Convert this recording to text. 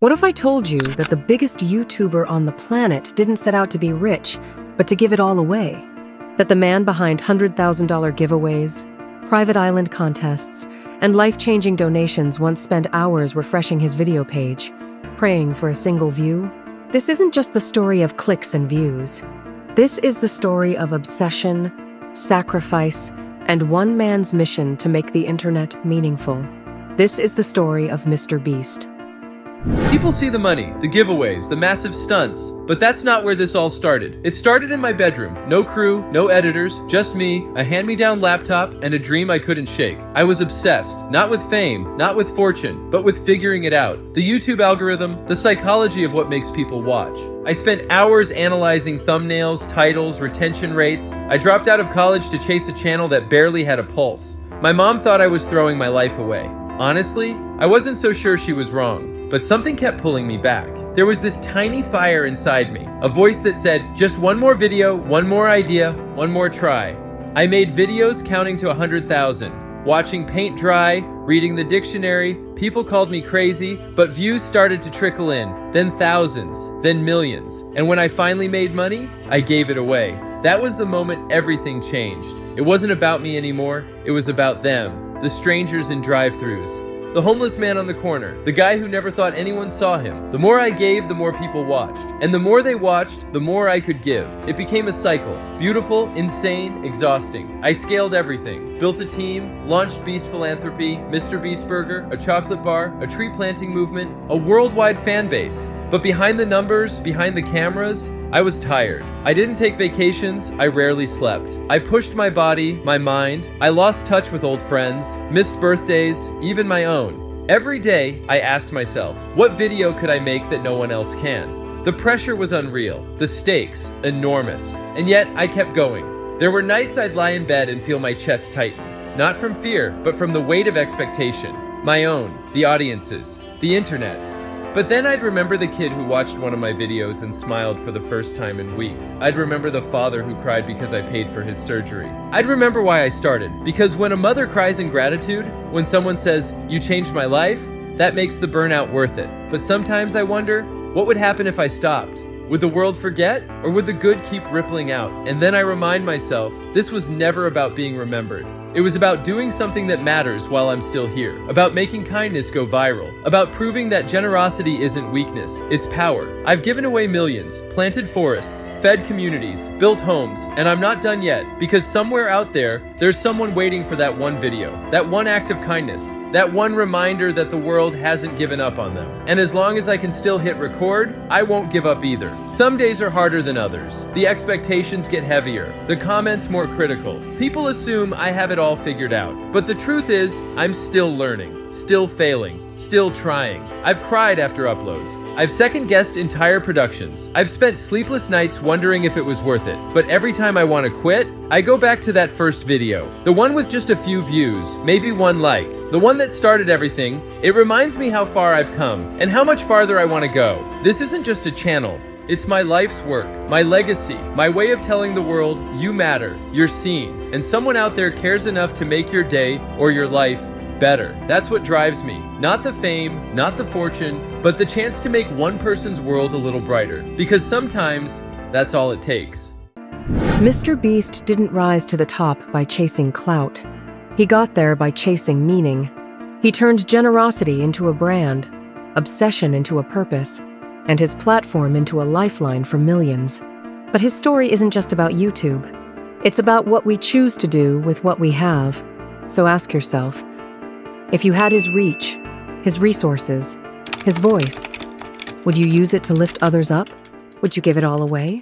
What if I told you that the biggest YouTuber on the planet didn't set out to be rich, but to give it all away? That the man behind $100,000 giveaways, private island contests, and life-changing donations once spent hours refreshing his video page, praying for a single view? This isn't just the story of clicks and views. This is the story of obsession, sacrifice, and one man's mission to make the internet meaningful. This is the story of MrBeast. People see the money, the giveaways, the massive stunts, but that's not where this all started. It started in my bedroom. No crew, no editors, just me, a hand-me-down laptop, and a dream I couldn't shake. I was obsessed, not with fame, not with fortune, but with figuring it out. The YouTube algorithm, the psychology of what makes people watch. I spent hours analyzing thumbnails, titles, retention rates. I dropped out of college to chase a channel that barely had a pulse. My mom thought I was throwing my life away. Honestly, I wasn't so sure she was wrong. But something kept pulling me back. There was this tiny fire inside me, a voice that said, just one more video, one more idea, one more try. I made videos counting to 100,000, watching paint dry, reading the dictionary. People called me crazy, but views started to trickle in, then thousands, then millions. And when I finally made money, I gave it away. That was the moment everything changed. It wasn't about me anymore, it was about them, the strangers in drive-thrus. The homeless man on the corner, the guy who never thought anyone saw him. The more I gave, the more people watched. And the more they watched, the more I could give. It became a cycle. Beautiful, insane, exhausting. I scaled everything. Built a team, launched Beast Philanthropy, MrBeast Burger, a chocolate bar, a tree planting movement, a worldwide fan base. But behind the numbers, behind the cameras, I was tired. I didn't take vacations, I rarely slept. I pushed my body, my mind. I lost touch with old friends, missed birthdays, even my own. Every day, I asked myself, what video could I make that no one else can? The pressure was unreal, the stakes, enormous. And yet, I kept going. There were nights I'd lie in bed and feel my chest tighten. Not from fear, but from the weight of expectation. My own, the audience's, the internet's. But then I'd remember the kid who watched one of my videos and smiled for the first time in weeks. I'd remember the father who cried because I paid for his surgery. I'd remember why I started. Because when a mother cries in gratitude, when someone says, "You changed my life," that makes the burnout worth it. But sometimes I wonder, what would happen if I stopped? Would the world forget? Or would the good keep rippling out? And then I remind myself, this was never about being remembered. It was about doing something that matters while I'm still here. About making kindness go viral. About proving that generosity isn't weakness, it's power. I've given away millions, planted forests, fed communities, built homes, and I'm not done yet, because somewhere out there, there's someone waiting for that one video, that one act of kindness, that one reminder that the world hasn't given up on them. And as long as I can still hit record, I won't give up either. Some days are harder than others. The expectations get heavier, the comments more critical. People assume I have it all figured out. But the truth is, I'm still learning, still failing, still trying. I've cried after uploads. I've second-guessed entire productions. I've spent sleepless nights wondering if it was worth it. But every time I want to quit, I go back to that first video. The one with just a few views, maybe one like. The one that started everything. It reminds me how far I've come, and how much farther I want to go. This isn't just a channel. It's my life's work, my legacy, my way of telling the world, you matter, you're seen, and someone out there cares enough to make your day or your life better. That's what drives me. Not the fame, not the fortune, but the chance to make one person's world a little brighter. Because sometimes, that's all it takes. MrBeast didn't rise to the top by chasing clout. He got there by chasing meaning. He turned generosity into a brand, obsession into a purpose, and his platform into a lifeline for millions. But his story isn't just about YouTube. It's about what we choose to do with what we have. So ask yourself, if you had his reach, his resources, his voice, would you use it to lift others up? Would you give it all away?